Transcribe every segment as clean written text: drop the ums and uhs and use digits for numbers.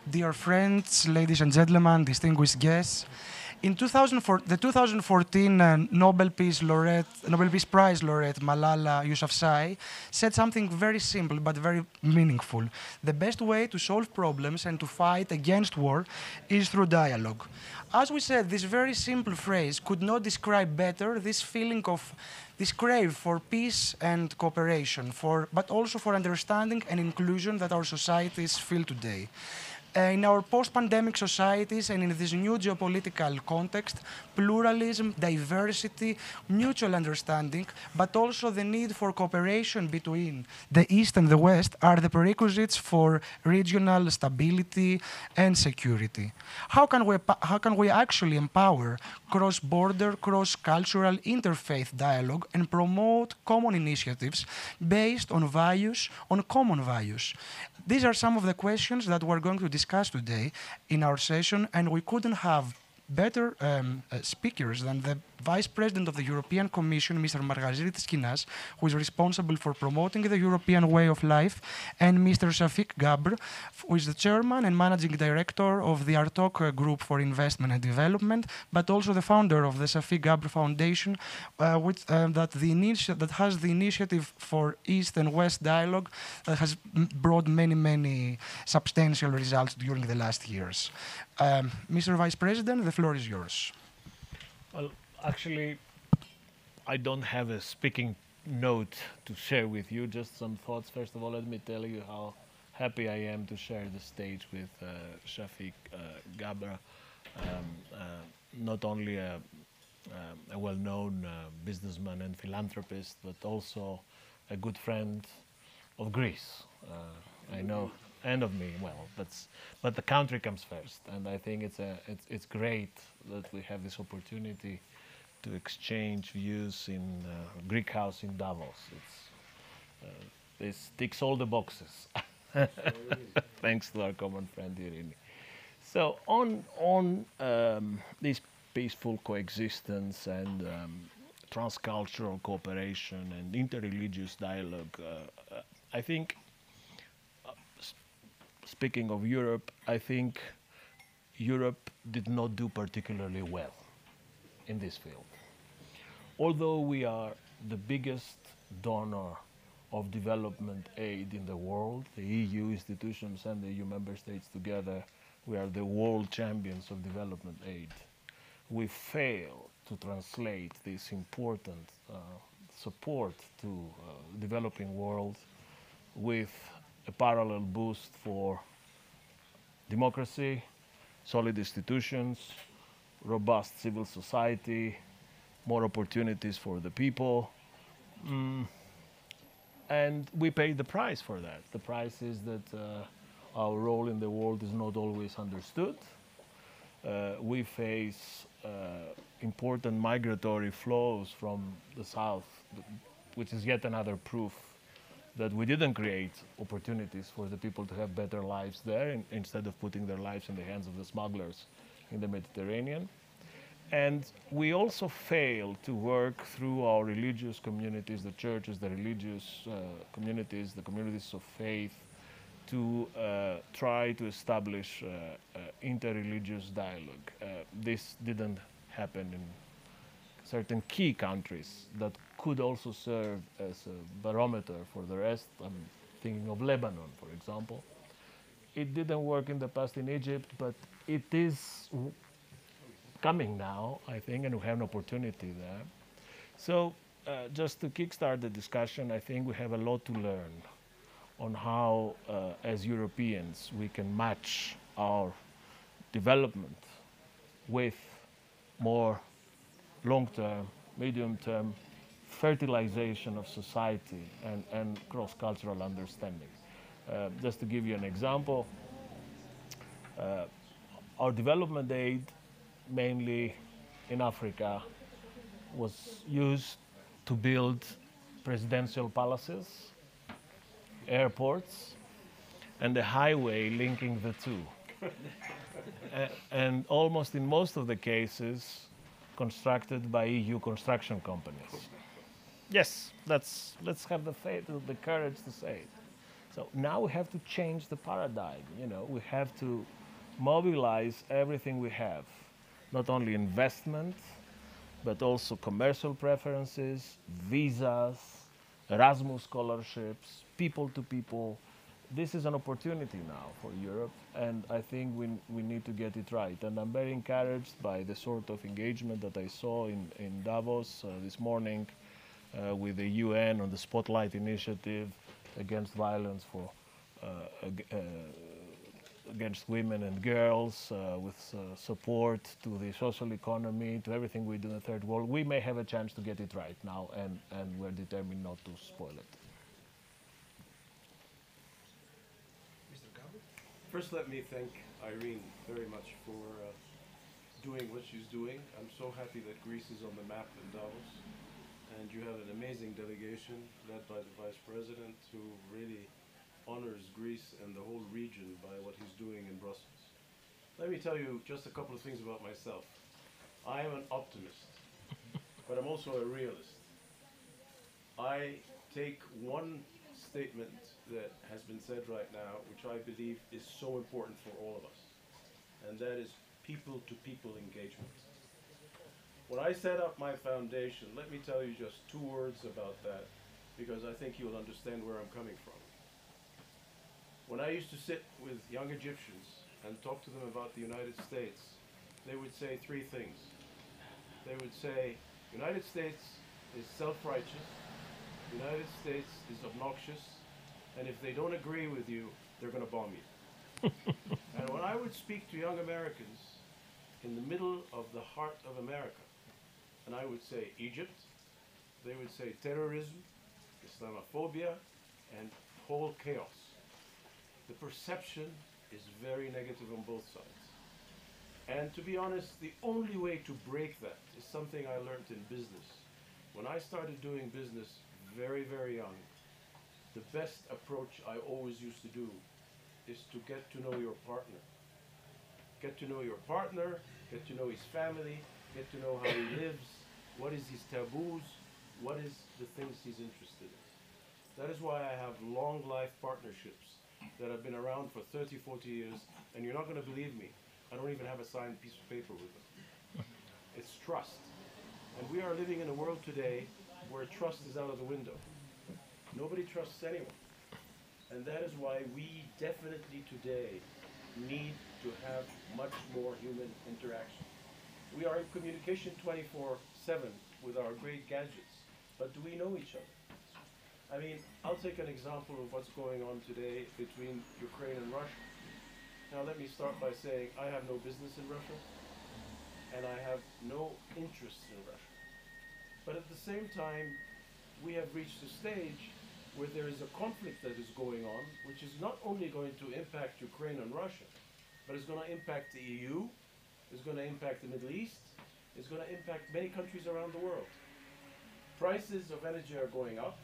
dear friends, ladies and gentlemen, distinguished guests. In 2004, the 2014 Nobel Peace Prize laureate Malala Yousafzai said something very simple but very meaningful. The best way to solve problems and to fight against war is through dialogue. As we said, this very simple phrase could not describe better this feeling of this crave for peace and cooperation, but also for understanding and inclusion that our societies feel today. In our post-pandemic societies and in this new geopolitical context, pluralism, diversity, mutual understanding, but also the need for cooperation between the East and the West are the prerequisites for regional stability and security. How can we actually empower cross-border, cross-cultural, interfaith dialogue and promote common initiatives based on values, on common values? These are some of the questions that we're going to discuss today in our session, and we couldn't have better speakers than the Vice President of the European Commission, Mr. Margaritis Kinas, who is responsible for promoting the European way of life, and Mr. Shafiq Gabr, who is the Chairman and Managing Director of the Artok Group for Investment and Development, but also the founder of the Shafiq Gabr Foundation, that has the initiative for East and West dialogue that has brought many substantial results during the last years. Mr. Vice President, the floor is yours. Well, actually, I don't have a speaking note to share with you, just some thoughts. First of all, let me tell you how happy I am to share the stage with Shafiq Gabra, not only a well-known businessman and philanthropist, but also a good friend of Greece. I know, and of me, well, but the country comes first, and I think it's great that we have this opportunity to exchange views in Greek House in Davos. This ticks all the boxes, thanks to our common friend Irini. So on this peaceful coexistence and transcultural cooperation and interreligious dialogue, I think, speaking of Europe, I think Europe did not do particularly well in this field. Although we are the biggest donor of development aid in the world, the EU institutions and the EU member states together, we are the world champions of development aid. We fail to translate this important support to developing world with a parallel boost for democracy, solid institutions, robust civil society, more opportunities for the people. And we pay the price for that. The price is that our role in the world is not always understood. We face important migratory flows from the south, which is yet another proof that we didn't create opportunities for the people to have better lives there instead of putting their lives in the hands of the smugglers in the Mediterranean. And we also fail to work through our religious communities, the churches, the religious communities, the communities of faith, to try to establish interreligious dialogue. This didn't happen in certain key countries that could also serve as a barometer for the rest. I'm thinking of Lebanon, for example. It didn't work in the past in Egypt, but it is coming now, I think, and we have an opportunity there. So just to kickstart the discussion, I think we have a lot to learn on how, as Europeans, we can match our development with more long-term, medium-term fertilization of society and cross-cultural understanding. Just to give you an example, our development aid, mainly in Africa, was used to build presidential palaces, airports, and the highway linking the two. And almost in most of the cases, constructed by EU construction companies. Yes, let's have the faith, the courage to say it. So now we have to change the paradigm. You know, we have to mobilize everything we have, not only investment, but also commercial preferences, visas, Erasmus scholarships, people to people. This is an opportunity now for Europe, and I think we need to get it right. And I'm very encouraged by the sort of engagement that I saw in Davos this morning with the UN on the Spotlight Initiative against violence for against women and girls, with support to the social economy, to everything we do in the third world. We may have a chance to get it right now, and we're determined not to spoil it. First, let me thank Irene very much for doing what she's doing. I'm so happy that Greece is on the map in Davos, and you have an amazing delegation led by the Vice President who really honors Greece and the whole region by what he's doing in Brussels. Let me tell you just a couple of things about myself. I am an optimist, but I'm also a realist. I take one statement that has been said right now, which I believe is so important for all of us, and that is people-to-people engagement. When I set up my foundation, let me tell you just 2 words about that, because I think you'll understand where I'm coming from. When I used to sit with young Egyptians and talk to them about the United States, they would say 3 things. They would say, United States is self-righteous, United States is obnoxious, and if they don't agree with you, they're going to bomb you. And when I would speak to young Americans in the middle of the heart of America, and I would say Egypt, they would say terrorism, Islamophobia, and whole chaos. The perception is very negative on both sides. And to be honest, the only way to break that is something I learned in business. When I started doing business very, very young, the best approach I always used to do is to get to know your partner. Get to know your partner, get to know his family, get to know how he lives, what is his taboos, what is the things he's interested in. That is why I have long life partnerships that have been around for 30, 40 years, and you're not going to believe me, I don't even have a signed piece of paper with them. It's trust. And we are living in a world today where trust is out of the window. Nobody trusts anyone. And that is why we definitely today need to have much more human interaction. We are in communication 24/7 with our great gadgets, but do we know each other? I mean, I'll take an example of what's going on today between Ukraine and Russia. Now let me start by saying I have no business in Russia, and I have no interest in Russia. But at the same time, we have reached a stage where there is a conflict that is going on, which is not only going to impact Ukraine and Russia, but it's going to impact the EU, it's going to impact the Middle East, it's going to impact many countries around the world. Prices of energy are going up,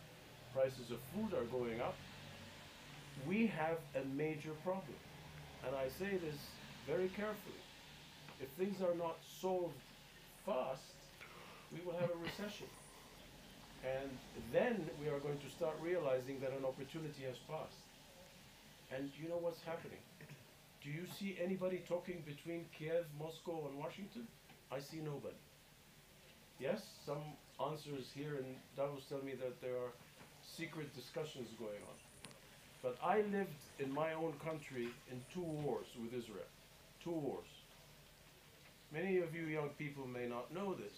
prices of food are going up. We have a major problem. And I say this very carefully. If things are not solved fast, we will have a recession. And then we are going to start realizing that an opportunity has passed. And you know what's happening? Do you see anybody talking between Kiev, Moscow, and Washington? I see nobody. Yes, some answers here in Davos tell me that there are secret discussions going on. But I lived in my own country in 2 wars with Israel. 2 wars. Many of you young people may not know this,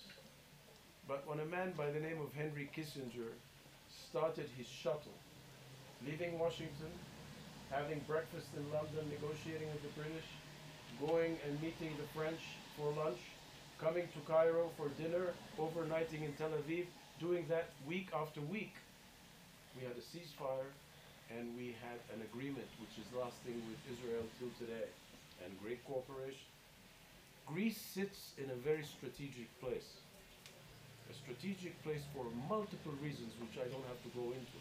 but when a man by the name of Henry Kissinger started his shuttle, leaving Washington, having breakfast in London, negotiating with the British, going and meeting the French for lunch, coming to Cairo for dinner, overnighting in Tel Aviv, doing that week after week, we had a ceasefire, and we had an agreement which is lasting with Israel till today, and great cooperation. Greece sits in a very strategic place. A strategic place for multiple reasons which I don't have to go into.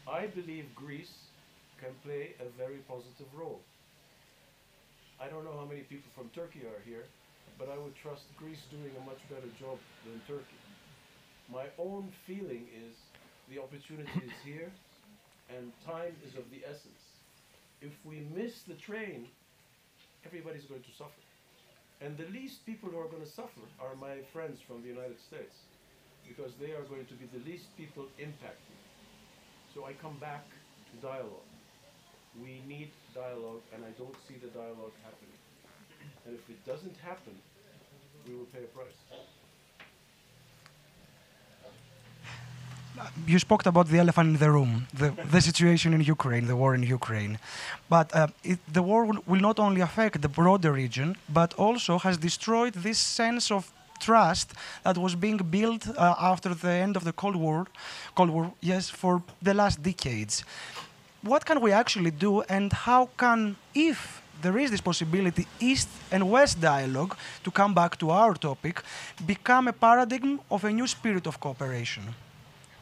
I believe Greece can play a very positive role. I don't know how many people from Turkey are here, but I would trust Greece doing a much better job than Turkey. My own feeling is the opportunity is here. and time is of the essence. If we miss the train, everybody's going to suffer. And the least people who are going to suffer are my friends from the United States, because they are going to be the least people impacted. So I come back to dialogue. We need dialogue, and I don't see the dialogue happening. And if it doesn't happen, we will pay a price. You spoke about the elephant in the room, the situation in Ukraine, the war in Ukraine. But the war will not only affect the broader region, but also has destroyed this sense of trust that was being built after the end of the Cold War, yes, for the last decades. What can we actually do, and how can, if there is this possibility, East and West dialogue, to come back to our topic, become a paradigm of a new spirit of cooperation?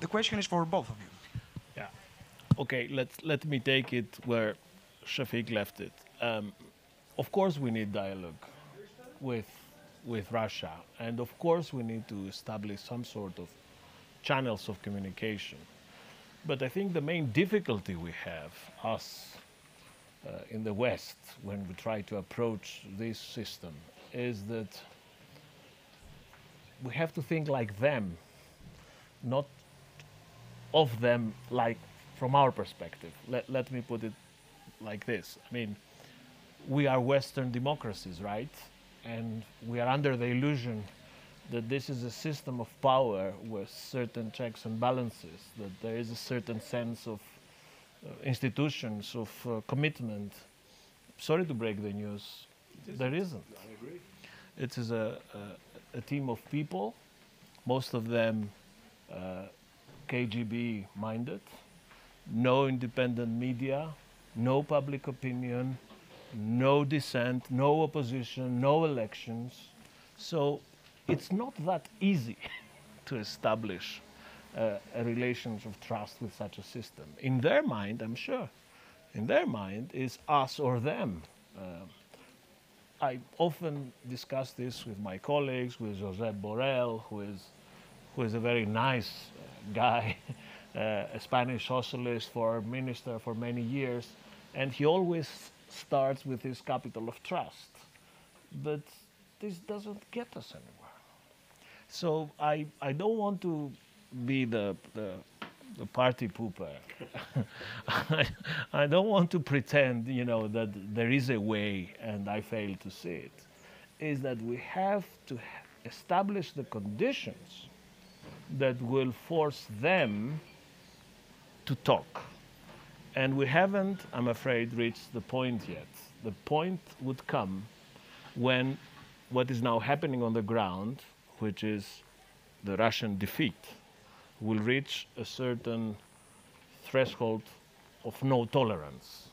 The question is for both of you. Yeah. Okay, let me take it where Shafiq left it. Of course we need dialogue with Russia, and of course we need to establish some sort of channels of communication. But I think the main difficulty we have, us in the West, when we try to approach this system, is that we have to think like them, not of them like from our perspective. Let me put it like this. I mean, we are Western democracies, right? And we are under the illusion that this is a system of power with certain checks and balances, that there is a certain sense of institutions, of commitment. Sorry to break the news, there isn't. I agree. It is a team of people, most of them KGB minded, no independent media, no public opinion, no dissent, no opposition, no elections. So it's not that easy to establish a relations of trust with such a system. In their mind, I'm sure, in their mind is us or them. I often discuss this with my colleagues, with Josep Borrell, who is a very nice guy, a Spanish socialist, minister for many years, and he always starts with his capital of trust. But this doesn't get us anywhere. So I don't want to be the party pooper. I don't want to pretend, that there is a way and I fail to see it. Is that we have to establish the conditions that will force them to talk. And we haven't, I'm afraid, reached the point yet. The point would come when what is now happening on the ground, which is the Russian defeat, will reach a certain threshold of no tolerance.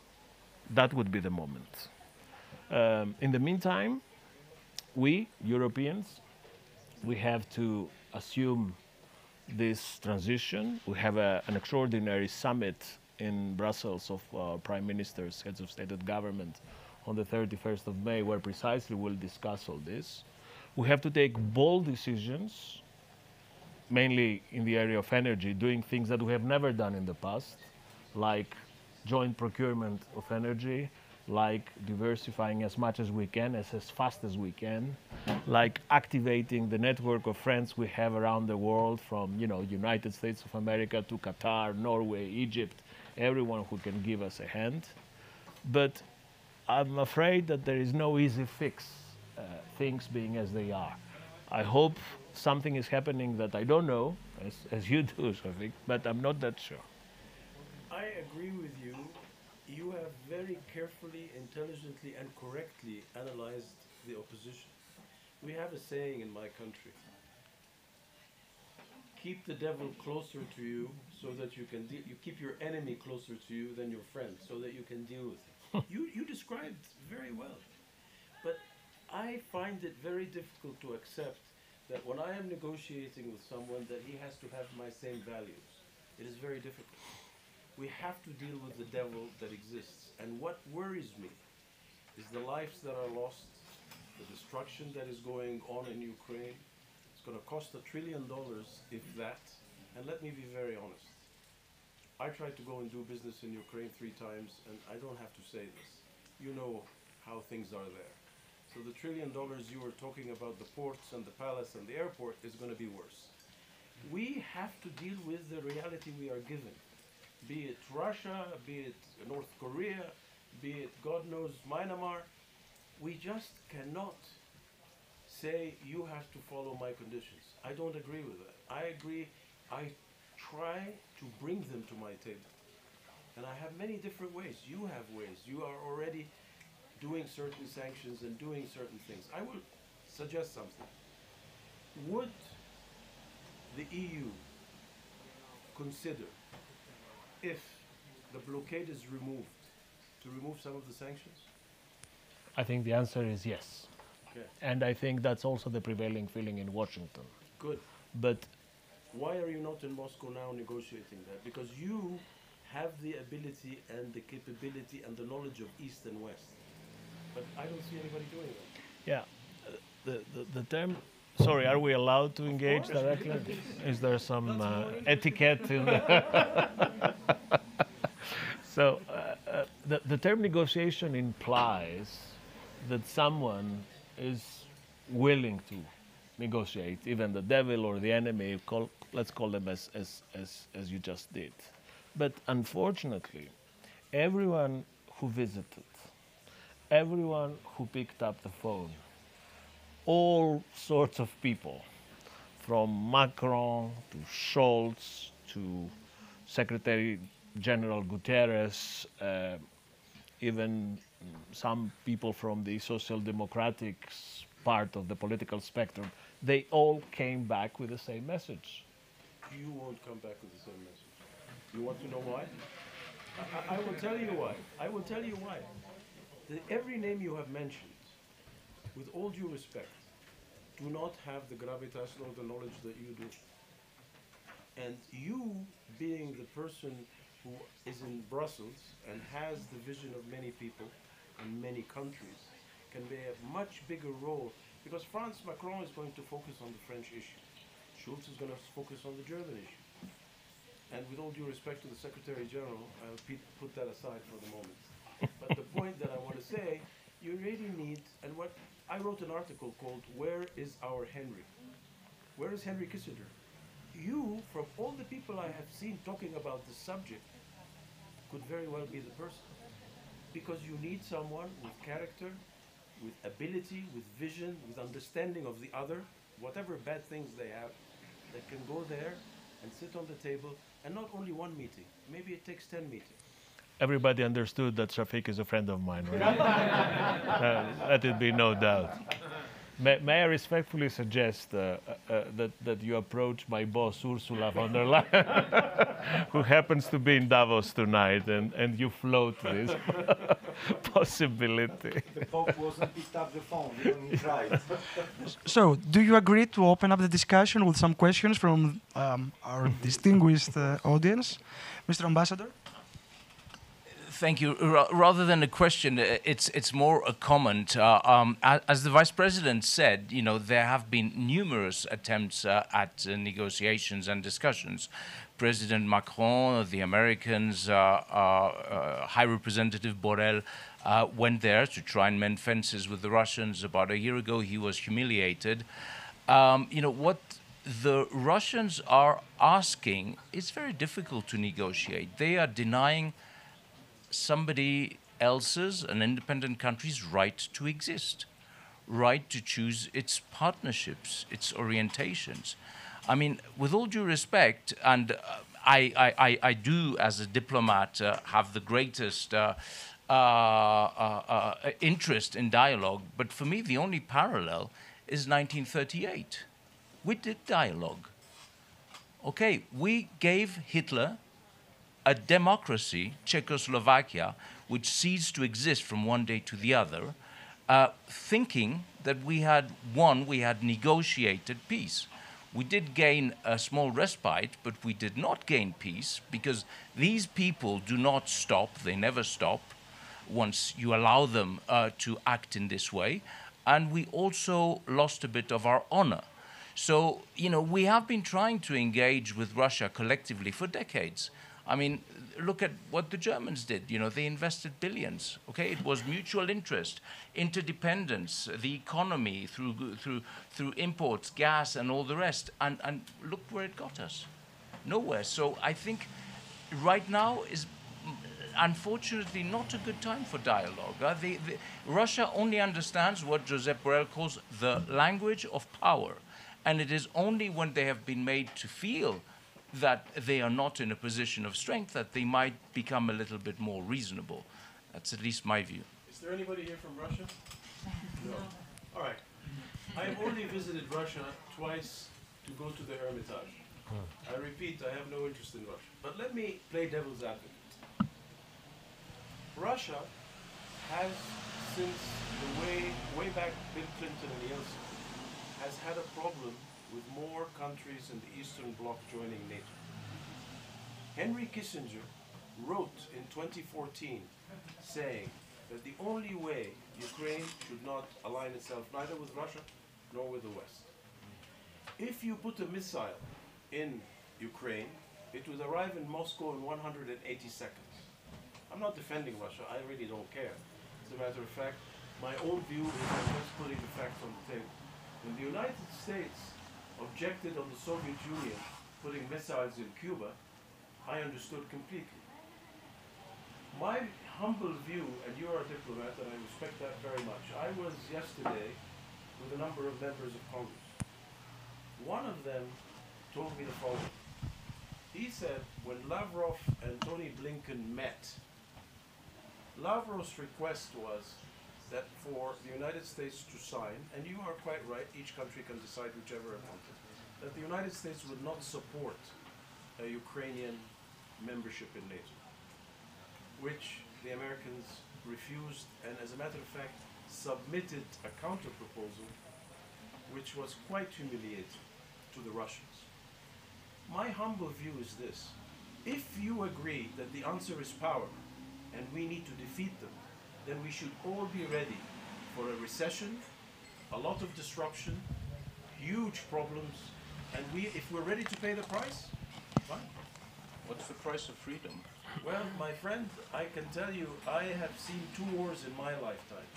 That would be the moment. In the meantime, we, Europeans, we have to assume this transition. We have an extraordinary summit in Brussels of prime ministers, heads of state and government on the 31st of May, where precisely we'll discuss all this. We have to take bold decisions, mainly in the area of energy, doing things that we have never done in the past, like joint procurement of energy, like diversifying as much as we can, as fast as we can, like activating the network of friends we have around the world, from United States of America to Qatar, Norway, Egypt, everyone who can give us a hand. But I'm afraid that there is no easy fix, things being as they are. I hope something is happening that I don't know, as you do, Shafiq, but I'm not that sure. I agree with you. You have very carefully, intelligently, and correctly analyzed the opposition. We have a saying in my country: keep the devil closer to you so that you can you keep your enemy closer to you than your friend, so that you can deal with him. You described very well. But I find it very difficult to accept that when I am negotiating with someone that he has to have my same values. It is very difficult. We have to deal with the devil that exists. And what worries me is the lives that are lost, the destruction that is going on in Ukraine. It's going to cost $1 trillion, if that. And let me be very honest. I tried to go and do business in Ukraine 3 times, and I don't have to say this. You know how things are there. So the $1 trillion you were talking about, the ports and the palace and the airport, is going to be worse. We have to deal with the reality we are given. Be it Russia, be it North Korea, be it God knows Myanmar. We just cannot say you have to follow my conditions. I don't agree with that. I agree. I try to bring them to my table. And I have many different ways. You have ways. You are already doing certain sanctions and doing certain things. I will suggest something. Would the EU consider, if the blockade is removed, to remove some of the sanctions? I think the answer is yes. Okay. And I think that's also the prevailing feeling in Washington. Good. But Why are you not in Moscow now negotiating that? Because you have the ability and the capability and the knowledge of East and West. But I don't see anybody doing that. yeah, the term. Sorry, are we allowed to engage course. directly? Is there some etiquette in the So the term negotiation implies that someone is willing to negotiate, even the devil or the enemy, let's call them as you just did. But unfortunately, everyone who visited, everyone who picked up the phone, all sorts of people, from Macron to Scholz to Secretary General Guterres, even some people from the Social Democratic part of the political spectrum, they all came back with the same message. You won't come back with the same message. You want to know why? I will tell you why. I will tell you why. Every name you have mentioned, with all due respect, do not have the gravitas nor the knowledge that you do. And you, being the person who is in Brussels and has the vision of many people in many countries, can play a much bigger role, because Macron is going to focus on the French issue. Schulz is going to focus on the German issue. And with all due respect to the Secretary General, I'll put that aside for the moment. But the point that I want to say, you really need, and what I wrote an article called "Where is Our Henry?" Where is Henry Kissinger? You, from all the people I have seen talking about this subject, could very well be the person. Because you need someone with character, with ability, with vision, with understanding of the other, whatever bad things they have, that can go there and sit on the table, and not only one meeting, maybe it takes 10 meetings. Everybody understood that Shafiq is a friend of mine, right? Let it be no doubt. May I respectfully suggest that you approach my boss, Ursula von der Leyen, who happens to be in Davos tonight, and you float this possibility. The Pope wasn't picked up the phone, even he tried. So, do you agree to open up the discussion with some questions from our distinguished audience? Mr. Ambassador? Thank you. Rather than a question, it's more a comment. As the Vice President said, there have been numerous attempts at negotiations and discussions. President Macron, the Americans, High Representative Borrell went there to try and mend fences with the Russians. About a year ago, he was humiliated. What the Russians are asking is very difficult to negotiate. They are denying somebody else's, an independent country's, right to exist, right to choose its partnerships, its orientations. I mean, with all due respect, and I do, as a diplomat, have the greatest interest in dialogue, but for me, the only parallel is 1938. We did dialogue. Okay, we gave Hitler a democracy, Czechoslovakia, which ceased to exist from one day to the other, thinking that we had negotiated peace. We did gain a small respite, but we did not gain peace, because these people do not stop, they never stop, once you allow them to act in this way. And we also lost a bit of our honor. So, we have been trying to engage with Russia collectively for decades. I mean, look at what the Germans did. You know, they invested billions. Okay, it was mutual interest, interdependence, the economy through imports, gas, and all the rest. And look where it got us. Nowhere. So I think right now is unfortunately not a good time for dialogue. Russia only understands what Josep Borrell calls the language of power. And it is only when they have been made to feel that they are not in a position of strength that they might become a little bit more reasonable. That's at least my view. Is there anybody here from Russia? No. All right. I've only visited Russia twice to go to the Hermitage. I repeat, I have no interest in Russia. But let me play devil's advocate. Russia has, since the way back Bill Clinton and Yeltsin, has had a problem with more countries in the Eastern Bloc joining NATO. Henry Kissinger wrote in 2014 saying that the only way Ukraine should not align itself neither with Russia nor with the West. If you put a missile in Ukraine, it would arrive in Moscow in 180 seconds. I'm not defending Russia, I really don't care. As a matter of fact, my own view is I'm just putting the facts on the table. When the United States objected on the Soviet Union putting missiles in Cuba, I understood completely. My humble view, and you are a diplomat and I respect that very much, I was yesterday with a number of members of Congress. One of them told me the following. He said when Lavrov and Tony Blinken met, Lavrov's request was that for the United States to sign, and you are quite right, each country can decide whichever it wanted, that the United States would not support a Ukrainian membership in NATO, which the Americans refused, and as a matter of fact, submitted a counter-proposal which was quite humiliating to the Russians. My humble view is this. If you agree that the answer is power, and we need to defeat them, then we should all be ready for a recession, a lot of disruption, huge problems, and if we're ready to pay the price, fine. What's the price of freedom? Well, my friend, I can tell you, I have seen 2 wars in my lifetime,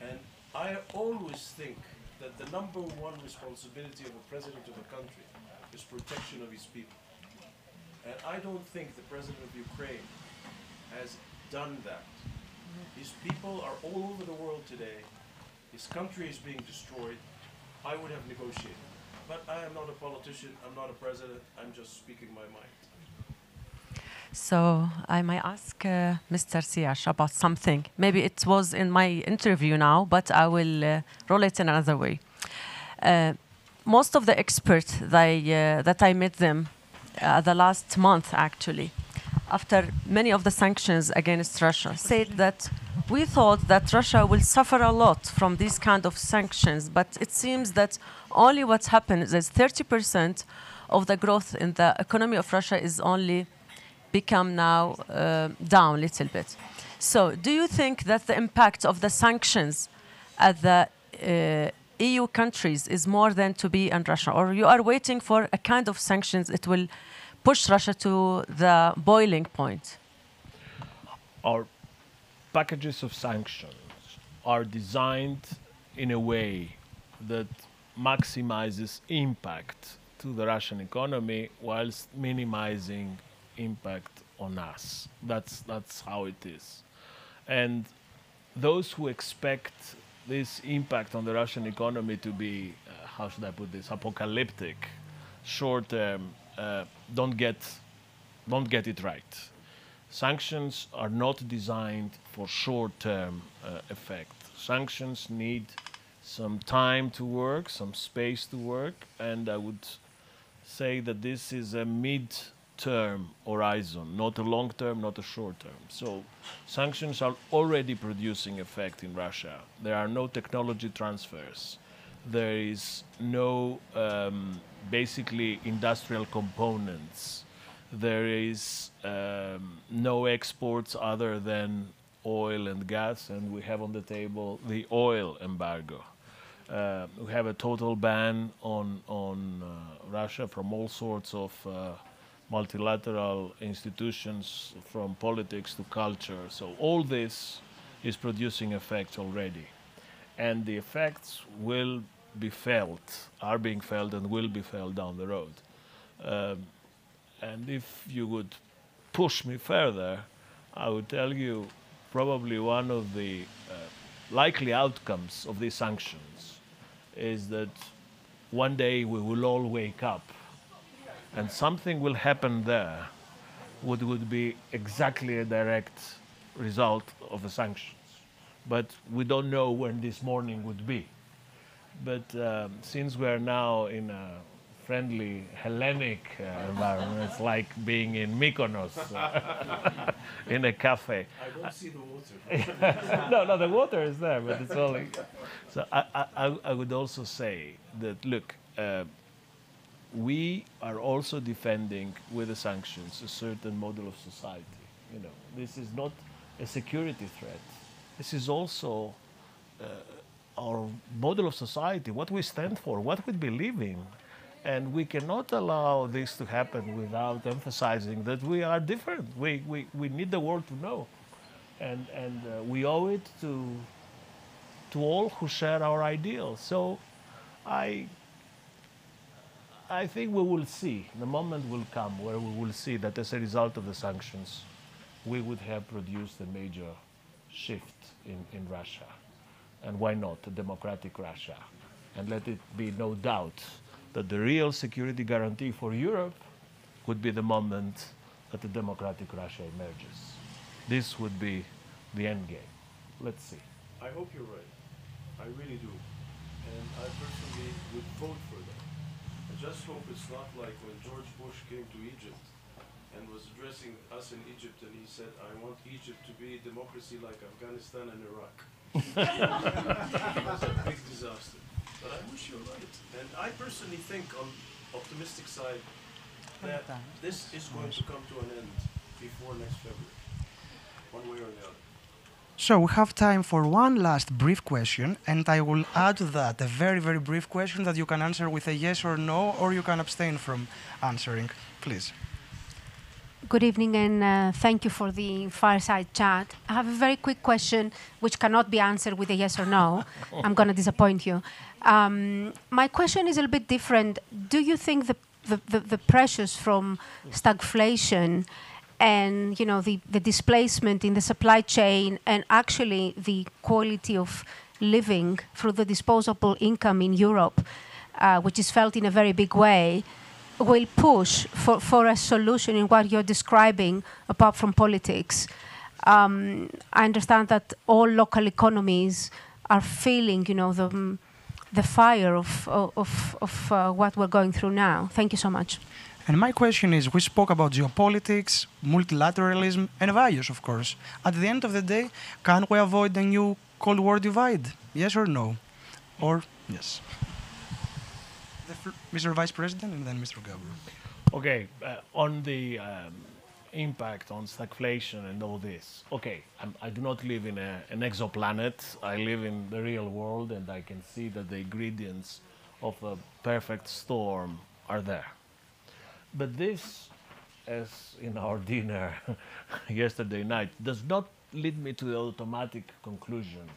and I always think that the number one responsibility of a president of a country is protection of his people. And I don't think the president of Ukraine has done that. His people are all over the world today. His country is being destroyed. I would have negotiated. But I am not a politician, I'm not a president, I'm just speaking my mind. So I might ask Mr. Siyash about something. Maybe it was in my interview now, but I will roll it in another way. Most of the experts that I met them the last month, actually, after many of the sanctions against Russia, said that we thought that Russia will suffer a lot from these kind of sanctions, but it seems that only what happens is 30% of the growth in the economy of Russia is only become now down a little bit. So do you think that the impact of the sanctions at the EU countries is more than to be in Russia, or you are waiting for a kind of sanctions it will push Russia to the boiling point? Our packages of sanctions are designed in a way that maximizes impact to the Russian economy whilst minimizing impact on us. That's how it is. And those who expect this impact on the Russian economy to be, how should I put this, apocalyptic, short-term, don't get it right. Sanctions are not designed for short-term effect. Sanctions need some time to work, some space to work, and I would say that this is a mid-term horizon, not a long-term, not a short-term. So sanctions are already producing effect in Russia. There are no technology transfers. There is no basically industrial components. There is no exports other than oil and gas, and we have on the table the oil embargo. We have a total ban on Russia from all sorts of multilateral institutions, from politics to culture. So all this is producing effects already. And the effects will be felt, are being felt, and will be felt down the road. And if you would push me further, I would tell you probably one of the likely outcomes of these sanctions is that one day we will all wake up and something will happen there what would be exactly a direct result of the sanctions. But we don't know when this morning would be. But since we are now in a friendly Hellenic environment, it's like being in Mykonos in a cafe. I don't see the water. No, the water is there, but it's only. So I would also say that, look, we are also defending with the sanctions a certain model of society. You know, this is not a security threat. This is also our model of society, what we stand for, what we believe in. And we cannot allow this to happen without emphasizing that we are different. We need the world to know. And we owe it to all who share our ideals. So I think we will see, the moment will come where we will see that as a result of the sanctions, we would have produced a major shift in Russia. And why not a democratic Russia? And let it be no doubt that the real security guarantee for Europe would be the moment that the democratic Russia emerges. This would be the end game. Let's see. I hope you're right. I really do. And I personally would vote for that. I just hope it's not like when George Bush came to Egypt and was addressing us in Egypt and he said, I want Egypt to be a democracy like Afghanistan and Iraq. It was a big disaster. But I wish you're right. And I personally think on optimistic side that this is going to come to an end before next February, one way or the other. So we have time for one last brief question, and I will add to that a very, very brief question that you can answer with a yes or no, or you can abstain from answering. Please. Good evening, and thank you for the fireside chat. I have a very quick question, which cannot be answered with a yes or no. I'm going to disappoint you. My question is a little bit different. Do you think the pressures from stagflation and the displacement in the supply chain and actually the quality of living through the disposable income in Europe, which is felt in a very big way, will push for a solution in what you're describing apart from politics? I understand that all local economies are feeling, the fire of what we're going through now. Thank you so much. And my question is, we spoke about geopolitics, multilateralism, and values, of course. At the end of the day, can we avoid a new Cold War divide? Yes or no? Or yes? Mr. Vice President, and then Mr. Gabriel. Okay, on the impact on stagflation and all this. Okay, I do not live in an exoplanet. I live in the real world, and I can see that the ingredients of a perfect storm are there. But this, as in our dinner yesterday night, does not lead me to the automatic conclusion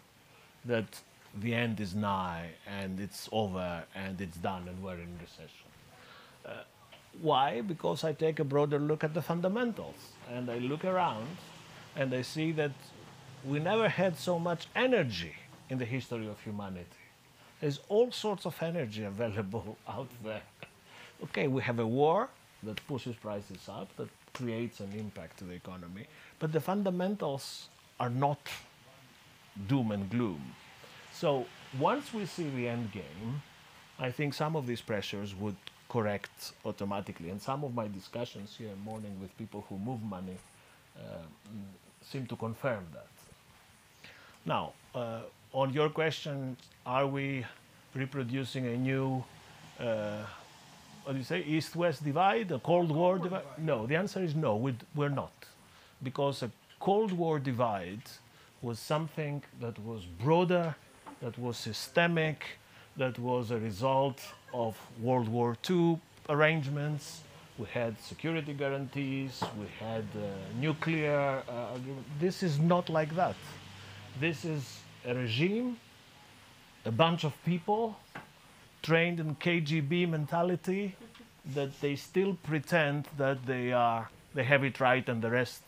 that the end is nigh and it's over and it's done and we're in recession. Why? Because I take a broader look at the fundamentals and I look around and I see that we never had so much energy in the history of humanity. There's all sorts of energy available out there. Okay, we have a war that pushes prices up, that creates an impact to the economy, but the fundamentals are not doom and gloom. So once we see the end game, I think some of these pressures would correct automatically. And some of my discussions here morning with people who move money seem to confirm that. Now, on your question, are we reproducing a new, what do you say, East-West divide, a Cold War divide? No, the answer is no, we're not. Because a Cold War divide was something that was broader, that was systemic, that was a result of World War II arrangements, We had security guarantees, we had nuclear agreement. This is not like that. This is a regime, a bunch of people trained in KGB mentality that they still pretend that they have it right and the rest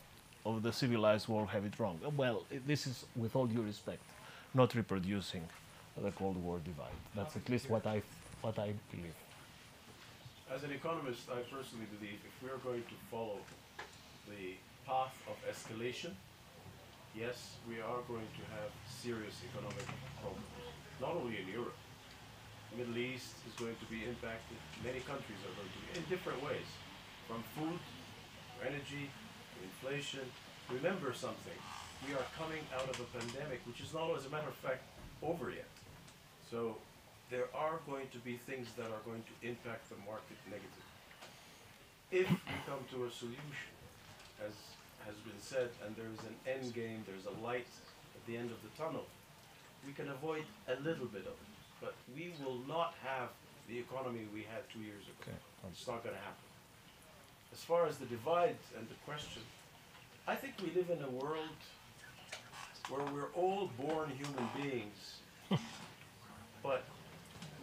of the civilized world have it wrong. Well, this is, with all due respect, not reproducing the Cold War divide. That's at least what I believe. As an economist, I personally believe if we're going to follow the path of escalation, yes, we are going to have serious economic problems. Not only in Europe. The Middle East is going to be impacted. Many countries are going to be in different ways, from food, energy, inflation. Remember something. We are coming out of a pandemic, which is not, as a matter of fact, over yet. So there are going to be things that are going to impact the market negatively. If we come to a solution, as has been said, and there is an end game, there's a light at the end of the tunnel, we can avoid a little bit of it. But we will not have the economy we had 2 years ago. Okay. It's not going to happen. As far as the divide and the question, I think we live in a world where we're all born human beings, but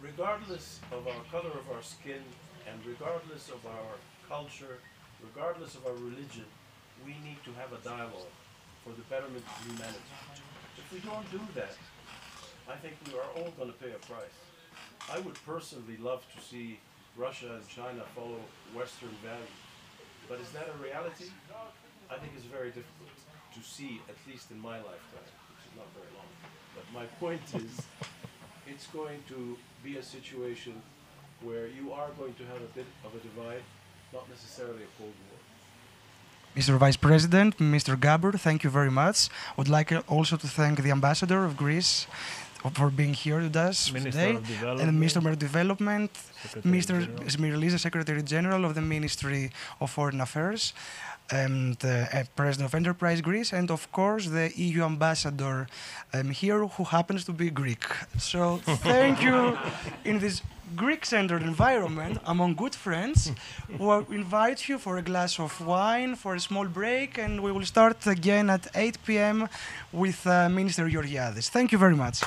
regardless of our color of our skin, and regardless of our culture, regardless of our religion, we need to have a dialogue for the betterment of humanity. If we don't do that, I think we are all going to pay a price. I would personally love to see Russia and China follow Western values. But is that a reality? I think it's very difficult to see, at least in my lifetime, which is not very long. But my point is, it's going to be a situation where you are going to have a bit of a divide, not necessarily a Cold War. Mr. Vice President, Mr. Gabor, thank you very much. I would like also to thank the Ambassador of Greece for being here with us today, and Minister of Development, Mr. Smirlis, Secretary General of the Ministry of Foreign Affairs, and President of Enterprise Greece, and of course the EU Ambassador here, who happens to be Greek. So thank you in this Greek-centered environment among good friends. We'll invite you for a glass of wine, for a small break, and we will start again at 8 p.m. with Minister Georgiadis. Thank you very much.